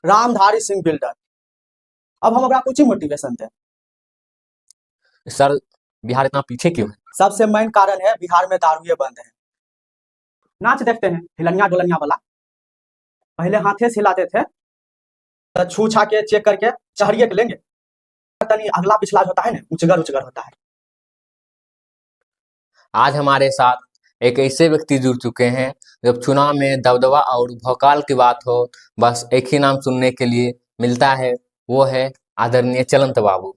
Ramdhari Singh builder. अब हम कुछ मोटिवेशन थे। सर, बिहार इतना पीछे क्यों है? सबसे मेन कारण है बिहार में दारुए बंद है। नाच देखते हैं हिलनिया डोलनिया वाला, पहले हाथे से हिलाते थे, तो छू छा के चेक करके चढ़िए के लेंगे, तनी अगला पिछला होता है ना, उचगर उचगर होता है। आज हमारे साथ एक ऐसे व्यक्ति जुड़ चुके हैं, जब चुनाव में दबदबा और भौकाल की बात हो, बस एक ही नाम सुनने के लिए मिलता है, वो है आदरणीय चलंत बाबू।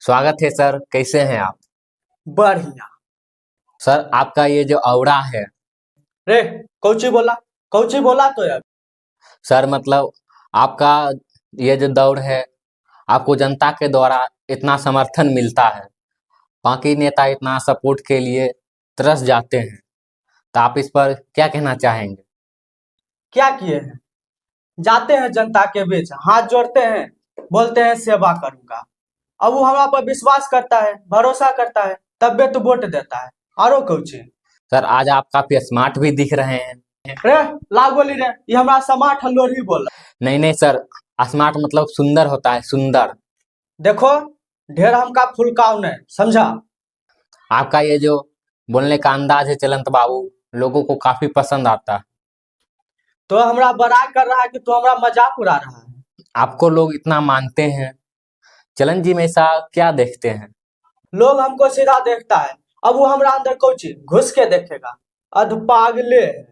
स्वागत है सर, कैसे हैं आप? बढ़िया। सर, आपका ये जो ऑरा है। रे कौची बोला तो यार। सर मतलब आपका ये जो दौड़ है, आपको जनता के द्वारा इतना समर्थन मिलता है, बाकी नेता इतना सपोर्ट के लिए तरस जाते हैं, तो आप इस पर क्या कहना चाहेंगे? क्या किए हैं? जाते हैं जनता के बीच, हाथ जोड़ते हैं, बोलते हैं सेवा करूंगा। अब वो हमारा पर विश्वास करता है, भरोसा करता है, तब तो वोट देता है। आरो कौची। सर, आज आप काफी स्मार्ट भी दिख रहे हैं। रे लाग बोली रे, ये हमारा समाट हल्लोर ही बोला। नहीं नहीं सर, स्मार्ट मतलब सुंदर होता है, सुंदर। देखो, ढेर हमका फुलकाव नहीं, समझा? आपका ये जो बोलने का अंदाज है चलंत बाबू, लोगों को काफी पसंद आता है। तो हमरा बड़ाई कर रहा है कि तू हमरा मजाक उड़ा रहा है? आपको लोग इतना मानते हैं, चलन जी में ऐसा क्या देखते हैं? लोग हमको सीधा देखता है, अब वो हमरा अंदर कौची घुस के देखेगा? अध पागले है।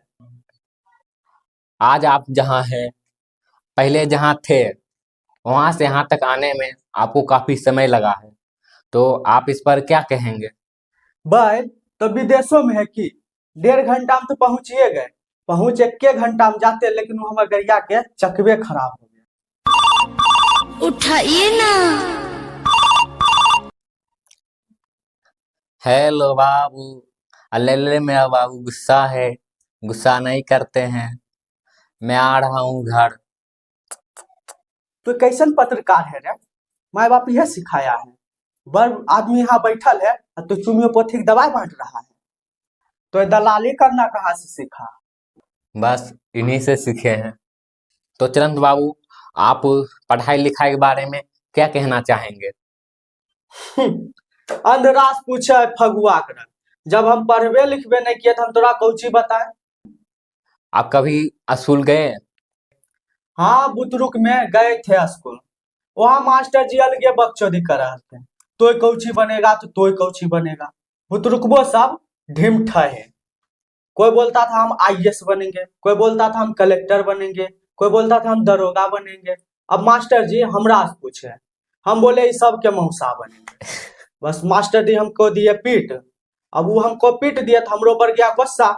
आज आप जहाँ हैं, पहले जहाँ थे, वहां से यहाँ तक आने में आपको काफी समय लगा है, तो आप इस पर क्या कहेंगे? भाई तो विदेशों में है कि 1.5 घंटा में तो पहुंचिए गए, पहुंच 1 घंटा में जाते, लेकिन वो हमारे गरिया के चकवे खराब हो गए। उठाइए ना। हेलो बाबू, अल्ले मेरा बाबू गुस्सा है, गुस्सा नहीं करते हैं, मैं आ रहा हूँ घर। तो कैसन पत्रकार है रे? माँ बाप यह सिखाया है? बड़ आदमी यहाँ बैठल है तो चुमियोपैथिक दवाई बांट रहा है, तो ये दलाली करना कहाँ से सीखा? बस इन्हीं से सीखे हैं। तो चलंत बाबू, आप पढ़ाई लिखाई के बारे में क्या कहना चाहेंगे? अंधरास पूछे फगुआ कर, जब हम पढ़बे लिखबे नहीं किए तो हम तोरा कौची बताए? आप कभी स्कूल गए? हाँ, बुतरुक में गए थे स्कूल। वहाँ मास्टर जी अलगे बकचोदी कर रहे थे, तोय कौची बनेगा तो तोय कौची बनेगा। बुतरुकबो सब ढिमठा है। कोई बोलता था हम आईएएस बनेंगे, कोई बोलता था हम कलेक्टर बनेंगे, कोई बोलता था हम दरोगा बनेंगे। अब मास्टर जी हमरा से पूछे, हम बोले इस सब के मौसा बनेंगे। बस मास्टर जी हमको दिए पीट। अब वो हमको पीट दिए तो हमरो पर गया गुस्सा,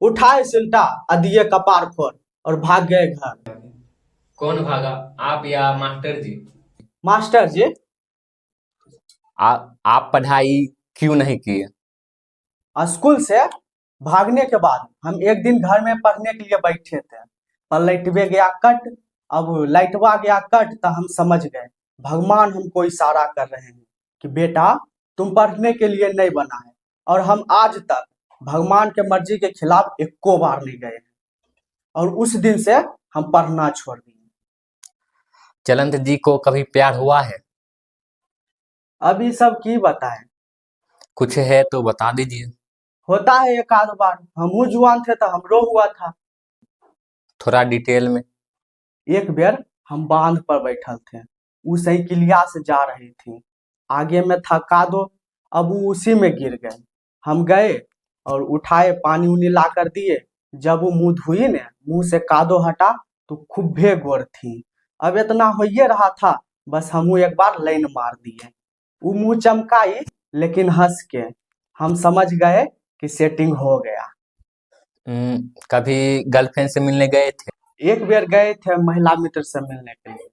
उठाए सिलटा और दिए कपार फोड़ और भाग गए घर। कौन भागा, आप या मास्टर जी? मास्टर जी। आप पढ़ाई क्यों नहीं किए? स्कूल से भागने के बाद हम एक दिन घर में पढ़ने के लिए बैठे थे, पर लाइटवे गया कट। अब लाइटवा गया कट तो हम समझ गए भगवान हमको इशारा कर रहे हैं कि बेटा तुम पढ़ने के लिए नहीं बना है। और हम आज तक भगवान के मर्जी के खिलाफ एको बार नहीं गए हैं, और उस दिन से हम पढ़ना छोड़ दिए। चलंत जी को कभी प्यार हुआ है? अभी सब की बताएं। कुछ है तो बता दीजिए। होता है एक आध बार, हमहू जुआन थे तो हमरो हुआ था। थोड़ा डिटेल में। एक बेर हम बांध पर बैठल थे, उ साइकिलिया से जा रही थी, आगे में था कादो। अब वो उसी में गिर गए। हम गए और उठाए, पानी उनी ला कर दिए। जब वो मुंह धुई ने, मुंह से कादो हटा तो खूबे गोर थी। अब इतना हो ही रहा था, बस हमू एक बार लाइन मार दिए। वो मुंह चमकाई लेकिन हंस के। हम समझ गए कि सेटिंग हो गया। कभी गर्लफ्रेंड से मिलने गए थे? एक बेर गए थे महिला मित्र से मिलने के लिए।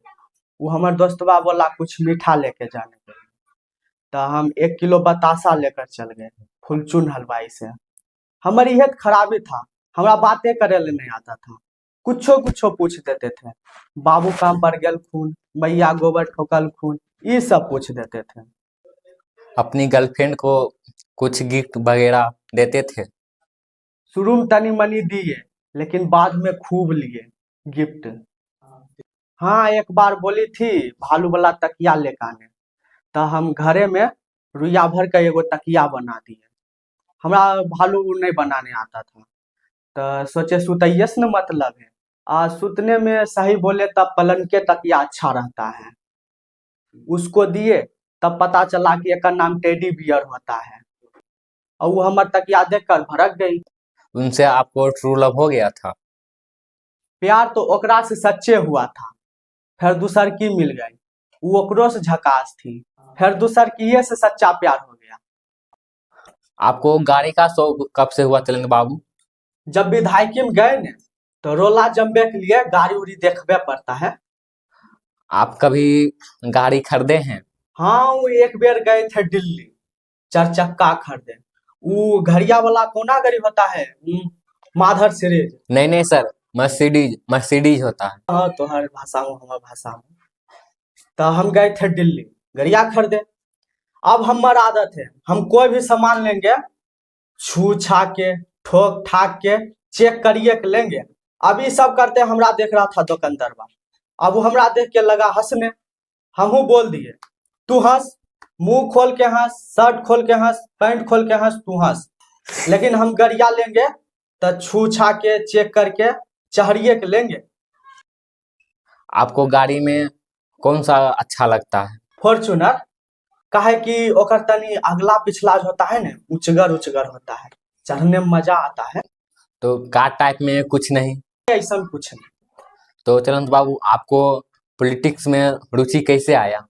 वो हमारे दोस्तवा बोला कुछ मीठा लेके जाने के लिए, तो हम 1 किलो बतासा लेकर चल गए फुलचून हलवाई से। हमारी यह खराबी था, हमरा बातें करे ले नहीं आता था, कुछो कुछो पूछ देते थे। बाबू काम पर गेल खून, मैया गोबर ठोकल खून, ये सब पूछ देते थे। अपनी गर्लफ्रेंड को कुछ गिफ्ट वगैरह देते थे? शुरू में तनी मनी दिए, लेकिन बाद में खूब लिए गिफ्ट। हाँ, एक बार बोली थी भालू वाला तकिया लेके आने, तो हम घरे में रुइया भर के एगो तकिया बना दिए। हमरा भालू नहीं बनाने आता था, तो सोचे सुतइये से न मतलब है। सुतने में सही बोले तब पलंग के तकिया अच्छा रहता है। उसको दिए, तब पता चला कि एकर नाम टेडी बियर होता है, और वो हमर तकिया देख कर भड़क गई। उनसे आपको ट्रू लव हो गया था? प्यार तो ओकरा से सच्चे हुआ था, फिर दूसर की मिल गई, वो ओकरो से झकास थी, फिर दूसर की से सच्चा प्यार हो गया। आपको गाड़ी का शौक कब से हुआ तिलंग बाबू? जब विधायकी में गए ने, तो रोला जमबे के लिए गाड़ी उड़ी देखबे पड़ता है। आप कभी गाड़ी खरीदे हैं? हाँ, वो एक बेर गए थे दिल्ली, 4 चक्का खरीदे। वो घड़िया वाला कोना गाड़ी होता है, माधर सीरीज। नहीं नहीं सर, मर्सिडीज मर्सिडीज होता है। हाँ, तुम्हारी भाषा में हमारी भाषा में। तो हम गए थे दिल्ली गरिया खरीदे। अब हमार आदत है, हम कोई भी सामान लेंगे छू छा के ठोक ठाक के चेक करिए के लेंगे। अब ये सब करते हमरा देख रहा था दुकानदार। अब वो हमरा देख के लगा हंसने, हमहू बोल दिए तू हंस, मुंह खोल के हंस, शर्ट खोल के हंस, पैंट खोल के हंस, तू हंस। लेकिन हम गरिया लेंगे तो छू छा के चेक करके चढ़िए के लेंगे। आपको गाड़ी में कौन सा अच्छा लगता है? फॉर्च्यूनर, काहे कि ओकर तनी अगला पिछला जो होता है ना, उचगर उचगर होता है, चढ़ने में मजा आता है। तो कार टाइप में कुछ नहीं? ऐसा कुछ नहीं। तो चलंत बाबू, आपको पॉलिटिक्स में रुचि कैसे आया?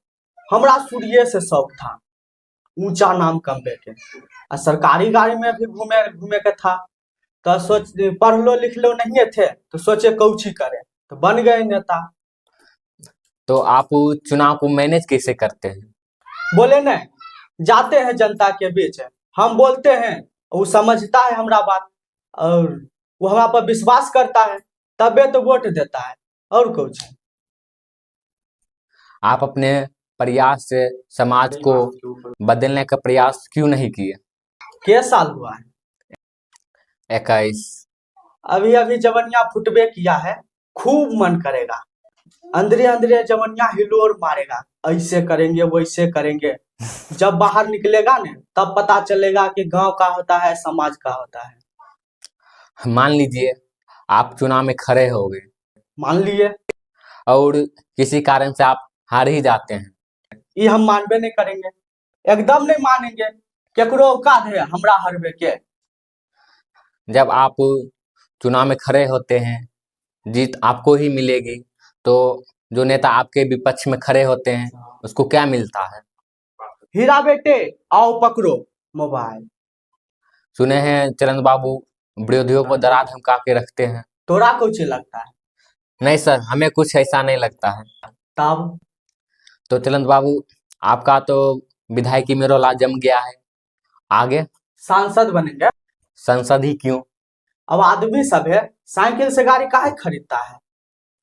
हमरा शुरुए से शौक था ऊंचा नाम कमबे के, और सरकारी गाड़ी में भी घूमे घूमे के था। तो सोच पढ़ लो लिख लो नहीं थे, तो सोचे कौची करे, तो बन गए नेता। तो आप चुनाव को मैनेज कैसे करते हैं? बोले नहीं, जाते हैं जनता के बीच, हम बोलते हैं, वो समझता है हमरा बात, और वो हमरा पर विश्वास करता है, तबे तो वोट देता है, और कुछ। आप अपने प्रयास से समाज को बदलने का प्रयास क्यों नहीं किए? के साल हुआ है? 21। अभी अभी जवनिया फुटबे किया है, खूब मन करेगा, अंदरे अंदरे जवनिया हिलोर मारेगा, ऐसे करेंगे वैसे करेंगे। जब बाहर निकलेगा ना, तब पता चलेगा कि गांव का होता है, समाज का होता है। मान लीजिए आप चुनाव में खड़े हो गए मान लिए, और किसी कारण से आप हार ही जाते हैं, ये हम मानबे नहीं करेंगे, एकदम नहीं मानेंगे। केकरो औकात है हमरा हरबे के? जब आप चुनाव में खड़े होते हैं, जीत आपको ही मिलेगी, तो जो नेता आपके विपक्ष में खड़े होते हैं उसको क्या मिलता है? हीरा बेटे आओ पकड़ो मोबाइल। सुने हैं चरण बाबू विरोधियों को डरा धमका के रखते हैं। तोरा कुछ लगता है? नहीं सर, हमें कुछ ऐसा नहीं लगता है। तब तो चलन बाबू, आपका तो विधायकी में रोला जम गया है, आगे सांसद बनेंगे। संसद ही क्यों? अब आदमी सब है, साइकिल से गाड़ी काहे खरीदता है?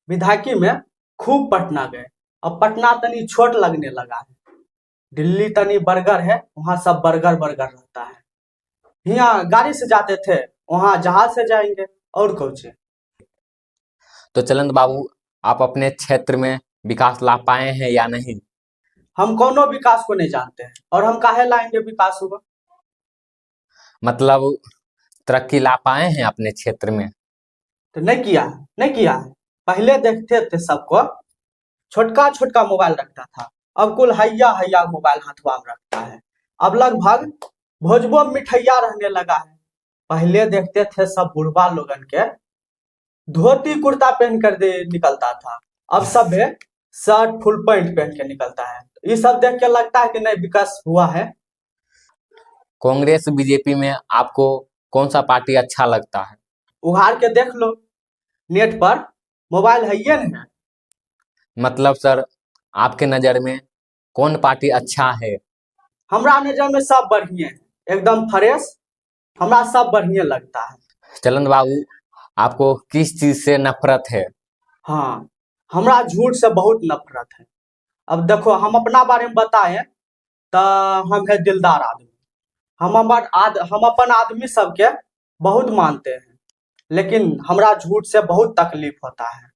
विधायकी में खूब पटना गए, अब पटना तनी छोट लगने लगा है। दिल्ली तनी बर्गर है, वहां सब बर्गर बर्गर रहता है। यहाँ गाड़ी से जाते थे, वहां जहाज से जाएंगे, और कुछ। तो चलन बाबू, आप अपने क्षेत्र में विकास ला पाए हैं या नहीं? हम कोनो विकास को नहीं जानते हैं, और हम काहे लाएंगे विकास हुआ? मतलब तरक्की ला पाए हैं अपने क्षेत्र में? तो नहीं किया है, नहीं किया है। पहले देखते थे सबको छोटका छोटका मोबाइल रखता था, अब कुल हैया हैया मोबाइल हाथवा में रखता है। अब लगभग भोजबो में मिठैया रहने लगा है। पहले देखते थे सब बुढ़वा लोगन के धोती कुर्ता पहन कर दे निकलता था, अब सब है शर्ट फुल पैंट पहन के निकलता है। ये सब देख के लगता है कि नहीं विकास हुआ है। कांग्रेस बीजेपी में आपको कौन सा पार्टी अच्छा लगता है? उघाड़ के देख लो, नेट पर मोबाइल है ये नहीं है। मतलब सर, आपके नजर में कौन पार्टी अच्छा है? हमरा नजर में सब बढ़िया है, एकदम फ्रेश, हमरा सब बढ़िया लगता है। चलन बाबू, आपको किस चीज से नफरत है? हाँ, हमरा झूठ से बहुत नफरत है। अब देखो, हम अपना बारे में बताएं तो हम है दिलदार आदमी, हम अपन आदमी सबके बहुत मानते हैं, लेकिन हमरा झूठ से बहुत तकलीफ होता है।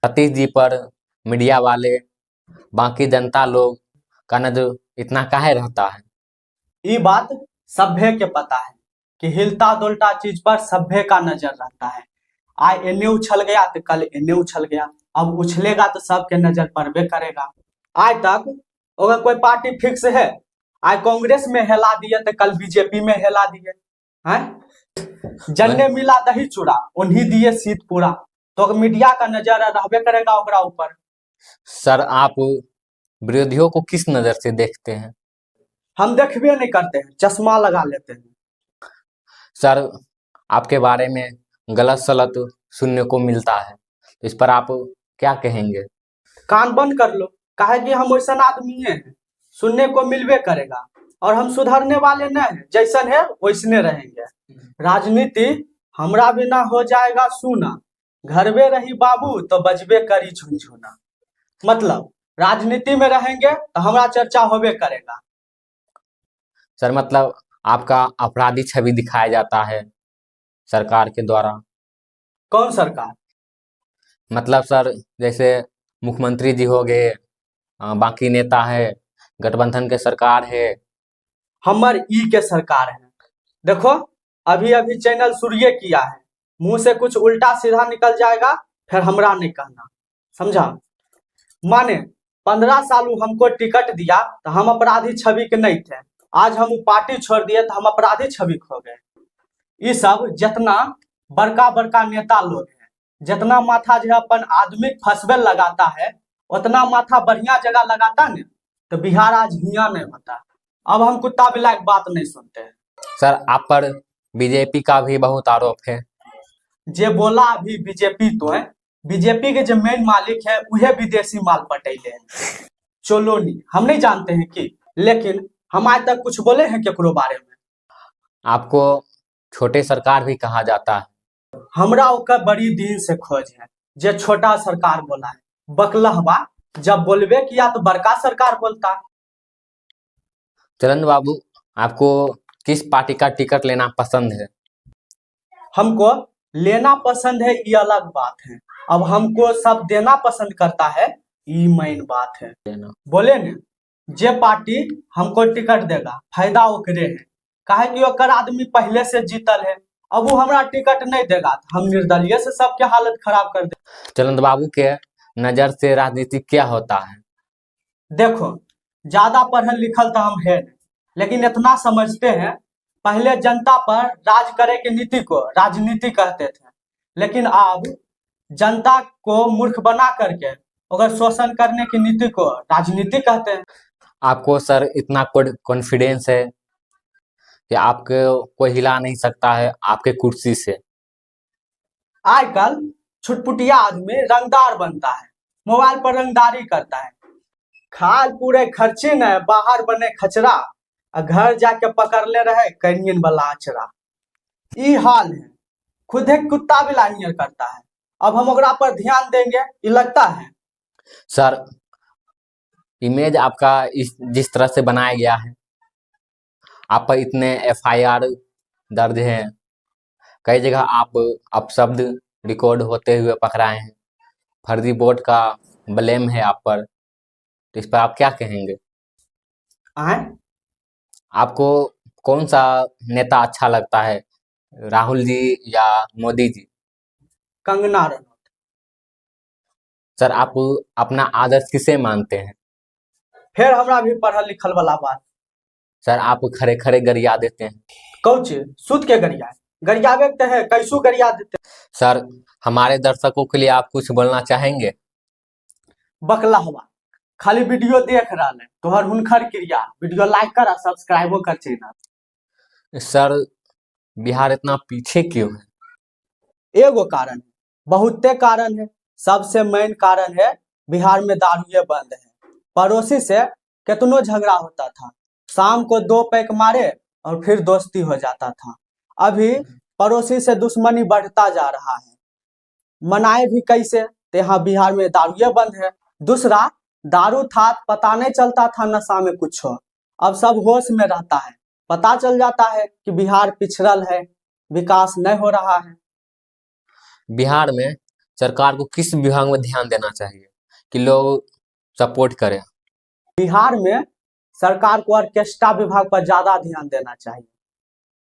सतीश जी पर मीडिया वाले, बाकी जनता लोग का नजर इतना काहे रहता है? ये बात सभ्य के पता है कि हिलता डुलता चीज पर सभ्य का नजर रहता है। आज इन्हें उछल गया तो कल इन्हें उछल गया, अब उछलेगा तो सबके नजर पड़बे करेगा। आज तक अगर कोई पार्टी फिक्स है, आज कांग्रेस में हिला दिए तो कल बीजेपी में हिला दिए हैं। जन्ने मिला दही चूड़ा उन्हीं दिए सीट पूरा, तो मीडिया का नजर रहबे करेगा ओकरा ऊपर। सर, आप विरोधियों को किस नजर से देखते हैं? हम देखबे नहीं करते हैं, चश्मा लगा लेते हैं। सर, आपके बारे में गलत सलत सुनने को मिलता है, तो इस पर आप क्या कहेंगे? कान बंद कर लो, काहे कि हम वैसन आदमी हैं, सुनने को मिलबे करेगा और हम सुधरने वाले नहीं हैं, जैसन है वैसने रहेंगे। राजनीति हमरा बिना हो जाएगा सूना, घर में रही बाबू तो बजबे करी झुनझुना। मतलब राजनीति में रहेंगे तो हमारा चर्चा होबे करेगा। सर, मतलब आपका अपराधी छवि दिखाया जाता है सरकार के द्वारा? कौन सरकार? मतलब सर, जैसे मुख्यमंत्री जी हो गए, बाकी नेता है, गठबंधन के सरकार है। हमर ई के सरकार है। देखो, अभी अभी चैनल शुरू किया है, मुंह से कुछ उल्टा सीधा निकल जाएगा, फिर हमरा नहीं कहना, समझा? माने 15 साल हमको टिकट दिया तो हम अपराधी छवि के नहीं थे, आज हम पार्टी छोड़ दिए तो हम अपराधी छवि खो गए। ये सब जितना बड़का बड़का नेता लोग हैं, जितना माथा जो है अपन आदमी फंसबे लगाता है, उतना माथा बढ़िया जगह लगाता ने तो बिहार आज हिया नहीं होता। अब हम कुत्ता बिल्ला की बात नहीं सुनते हैं। सर, आप पर बीजेपी का भी बहुत आरोप है। जे बोला अभी बीजेपी तो है, बीजेपी के जो मेन मालिक है वह विदेशी माल पटेले हैं, चोलोनी। हम नहीं जानते हैं कि, लेकिन हम आज तक कुछ बोले हैं केकरो बारे में? आपको छोटे सरकार भी कहा जाता है। हमरा ओकर बड़ी दिन से खोज है, जे छोटा सरकार बोला है बकलहबा, जब बोलबे किया तो बड़का सरकार बोलता। चरण बाबू, आपको किस पार्टी का टिकट लेना पसंद है? हमको लेना पसंद है ये अलग बात है, अब हमको सब देना पसंद करता है ये मेन बात है। बोले ने, जे पार्टी हमको टिकट देगा फायदा ओकरे है, काहे कि ओकर आदमी पहले से जीतल है। अब वो हमरा टिकट नहीं देगा तो हम निर्दलीय से सबके हालत खराब कर दे। चरण बाबू के नजर से राजनीति क्या होता है? देखो, ज्यादा पढ़ल लिखल तो हम है नहीं, लेकिन इतना समझते हैं, पहले जनता पर राज करे के नीति को राजनीति कहते थे, लेकिन अब जनता को मूर्ख बना करके अगर शोषण करने की नीति को राजनीति कहते हैं। आपको सर इतना कॉन्फिडेंस है कि आपको कोई हिला नहीं सकता है आपके कुर्सी से? आजकल छुटपुटिया आदमी रंगदार बनता है, मोबाइल पर रंगदारी करता है, खाल पूरे खर्चे न बाहर बने खचरा, घर जाके पकड़ ले रहे कैनियन वाला अचरा। ई हाल है, खुद एक कुत्ता भी लाइनियर करता है। अब हम ओकरा पर ध्यान देंगे ये लगता है? सर, इमेज आपका जिस तरह से बनाया गया है, आप पर इतने एफआईआर दर्ज हैं, कई जगह आप अपशब्द रिकॉर्ड होते हुए पकड़ाए हैं, फर्जी वोट का ब्लेम है आप पर, तो इस पर आप क्या कहेंगे? आए? आपको कौन सा नेता अच्छा लगता है, राहुल जी या मोदी जी? कंगना रनौत। सर, आप अपना आदर्श किसे मानते हैं? फिर हमरा भी पढ़ल लिखल वाला बात। सर, आप खड़े खड़े गरिया देते हैं। कौचे सुत के गरिया गरियावे के है, कैसू गरिया देते? सर, हमारे दर्शकों के लिए आप कुछ बोलना चाहेंगे? बकला हुआ खाली वीडियो देख रहा है, तोहर हुनखर क्रिया, वीडियो लाइक कर और सब्सक्राइबो कर चैनल। सर, बिहार इतना पीछे क्यों है? एगो कारण है, बहुते कारण है, सबसे मेन कारण है बिहार में दारूए बंद है। पड़ोसी से कितनो झगड़ा होता था, शाम को 2 पैक मारे और फिर दोस्ती हो जाता था। अभी पड़ोसी से दुश्मनी बढ़ता जा रहा है, मनाए भी कैसे? तो यहाँ बिहार में दारूए बंद है। दूसरा, दारू था पता नहीं चलता था नशा में कुछ हो, अब सब होश में रहता है, पता चल जाता है कि बिहार पिछड़ल है, विकास नहीं हो रहा है। बिहार में सरकार को किस विभाग में ध्यान देना चाहिए, कि लोग सपोर्ट करें? बिहार में सरकार को ऑर्केस्ट्रा विभाग पर ज्यादा ध्यान देना चाहिए।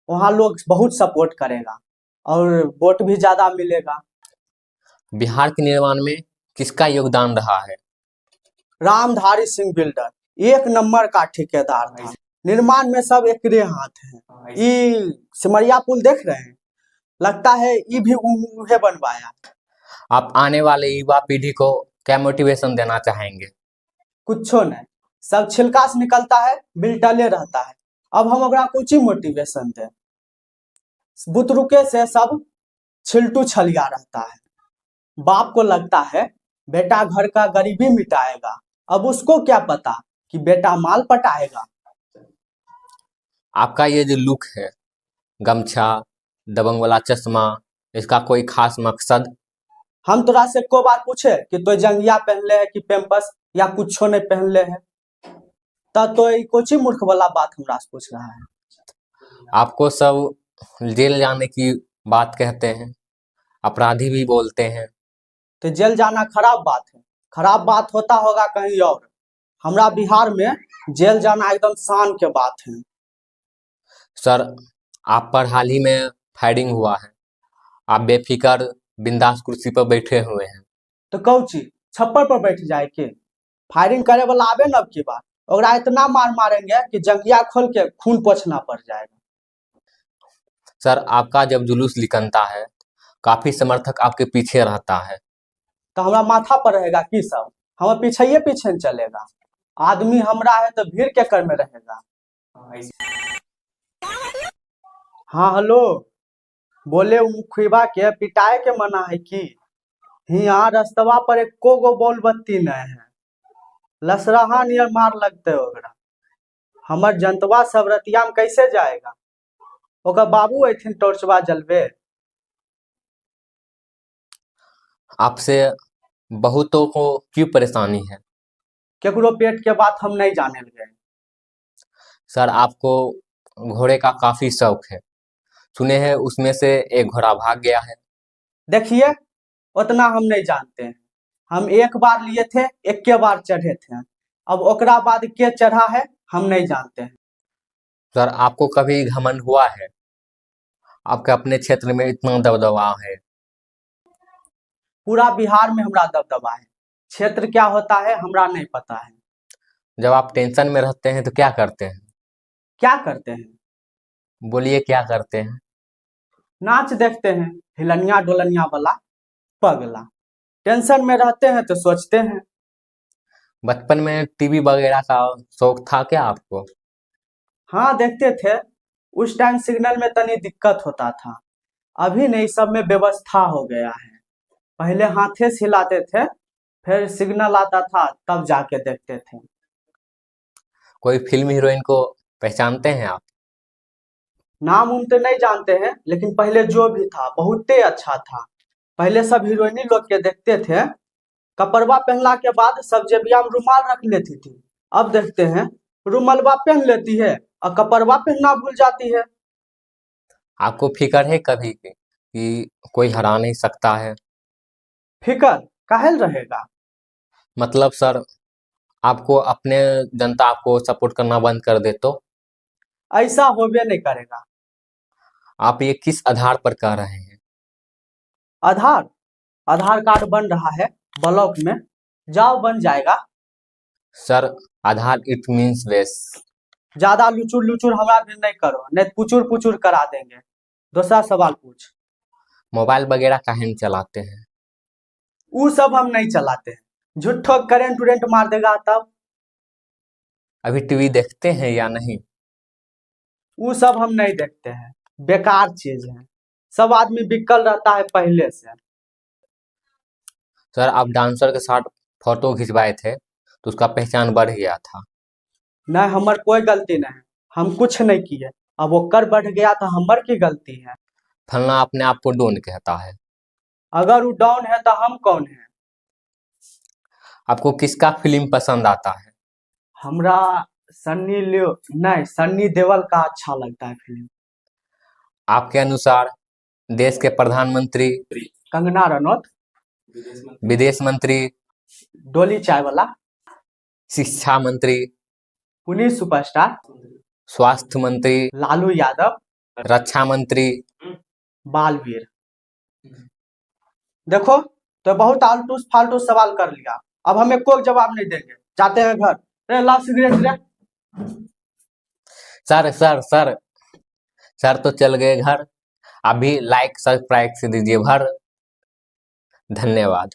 वहाँ लोग बहुत सपोर्ट करेगा और वोट भी ज्यादा मिलेगा। बिहार के निर्माण में किसका योगदान रहा है? रामधारी सिंह बिल्डर एक नंबर का ठेकेदार था। निर्माण में सब एकरे हाथ है। ये सिमरिया पुल देख रहे हैं, लगता है ये भी उन्हें बनवाया। आप आने वाले युवा पीढ़ी को क्या मोटिवेशन देना चाहेंगे? कुछो नहीं, सब छिलका से निकलता है, बिल्टले रहता है। अब हम ओकरा कुछ ही मोटिवेशन दे। बुतरुके से सब छिलटू छलिया रहता है। बाप को लगता है बेटा घर का गरीबी मिटाएगा, अब उसको क्या पता कि बेटा माल पटाएगा। आपका ये जो लुक है, गमछा, दबंग वाला चश्मा, इसका कोई खास मकसद? हम तोरा से को बार पूछे कि तो जंगिया पहनले है कि पेम्पस या कुछो नहीं पहनले है, तब तो कुछ ही मूर्ख वाला बात हमरा से पूछ रहा है। आपको सब जेल जाने की बात कहते हैं, अपराधी भी बोलते हैं। तो जेल जाना खराब बात है? खराब बात होता होगा कहीं और। हमरा बिहार में जेल जाना एकदम शान के बात है। सर, आप पर हाल ही में फायरिंग हुआ है, आप बेफिक्र बिंदास कुर्सी पर बैठे हुए हैं। तो कौची छप्पर पर बैठ जाए के? फायरिंग करे वाला आवे न अब की बात, ओकरा इतना मार मारेंगे कि जंगिया खोल के खून पोंछना पड़ जाएगा। सर, आपका जब जुलूस निकलता है, काफी समर्थक आपके पीछे रहता है। तो हमरा माथा पर रहेगा की सब? हम पीछे पीछे न चलेगा। आदमी हमरा है तो भीड़ के कर में रहेगा। हाँ हेलो, बोले मुखिबा के पिटाए के मना है की? यहाँ रस्तवा पर एको गो बॉल बत्ती नहीं है, लसरहा नियर मार लगते ओकरा। हमर जनतवा सब रतिया में कैसे जाएगा? ओकर बाबू अथिन टॉर्चवा जलवे। आपसे बहुतों को क्यों परेशानी है? केकरो पेट के बात हम नहीं जाने लगे। सर, आपको घोड़े का काफी शौक है, सुने हैं उसमें से एक घोड़ा भाग गया है। देखिए, उतना हम नहीं जानते हैं। हम एक बार लिए थे, एक के बार चढ़े थे। अब ओकरा बाद के चढ़ा है हम नहीं जानते हैं। सर, आपको कभी घमंड हुआ है? आपके अपने क्षेत्र में इतना दबदबा है। पूरा बिहार में हमरा दबदबा है, क्षेत्र क्या होता है हमरा नहीं पता है। जब आप टेंशन में रहते हैं तो क्या करते हैं? क्या करते हैं? बोलिए, क्या करते हैं? नाच देखते हैं, हिलनिया डोलनिया वाला पगला। टेंशन में रहते हैं तो सोचते हैं। बचपन में टीवी वगैरह का शौक था क्या आपको? हाँ देखते थे, उस टाइम सिग्नल में तनी दिक्कत होता था। अभी नहीं, सब में व्यवस्था हो गया है। पहले हाथे से हिलाते थे, फिर सिग्नल आता था तब जाके देखते थे। कोई फिल्म हीरोइन को पहचानते हैं आप? नाम उम तो नहीं जानते हैं, लेकिन पहले जो भी था बहुते अच्छा था। पहले सब हीरोइनी लोग के देखते थे, कपड़वा पहनला के बाद सब जेबिया में रुमाल रख लेती थी। अब देखते हैं रुमालवा पहन लेती है और कपड़वा पहनना भूल जाती है। आपको फिक्र है कभी कि कोई हरा नहीं सकता है? फिकर काहेल रहेगा? मतलब सर, आपको अपने जनता आपको सपोर्ट करना बंद कर दे तो? ऐसा होबे नहीं करेगा। आप ये किस आधार पर कह रहे हैं? आधार आधार कार्ड बन रहा है ब्लॉक में, जाओ बन जाएगा। Sir, Aadhaar it means base. ज्यादा लुचुर लुचुर हमरा भी नहीं करो, नहीं पुचुर पुचुर करा देंगे। दूसरा सवाल पूछ। मोबाइल वगैरह काहे नहीं चलाते हैं? वो सब हम नहीं चलाते हैं, झूठो करेंट उरेंट मार देगा तब। अभी टीवी देखते हैं या नहीं? वो सब हम नहीं देखते हैं, बेकार चीज है। सब आदमी बिकल रहता है पहले से। सर, आप डांसर के साथ फोटो खिंचवाए थे तो उसका पहचान बढ़ गया था। नहीं, हमार कोई गलती नहीं है, हम कुछ नहीं किए। अब वो कर बढ़ गया तो हमार की गलती है? फलना अपने आप को डोन कहता है। अगर वो डाउन है तो हम कौन है? आपको किसका फिल्म पसंद आता है? हमरा सन्नी लियो नहीं, सन्नी देओल का अच्छा लगता है फिल्म। आपके अनुसार देश के प्रधानमंत्री, कंगना रनौत। विदेश मंत्री डोली चाय वाला, शिक्षा मंत्री, पुलिस सुपरस्टार, स्वास्थ्य मंत्री, लालू यादव, रक्षा मंत्री। बालवीर। देखो, तो बहुत आलतू फालतू सवाल कर लिया, अब हमें कोई जवाब नहीं देंगे, जाते हैं घर। रे ला सिगरेट रे। सर सर सर सर तो चल गए घर। अभी लाइक सब्सक्राइब से दीजिए भर। धन्यवाद।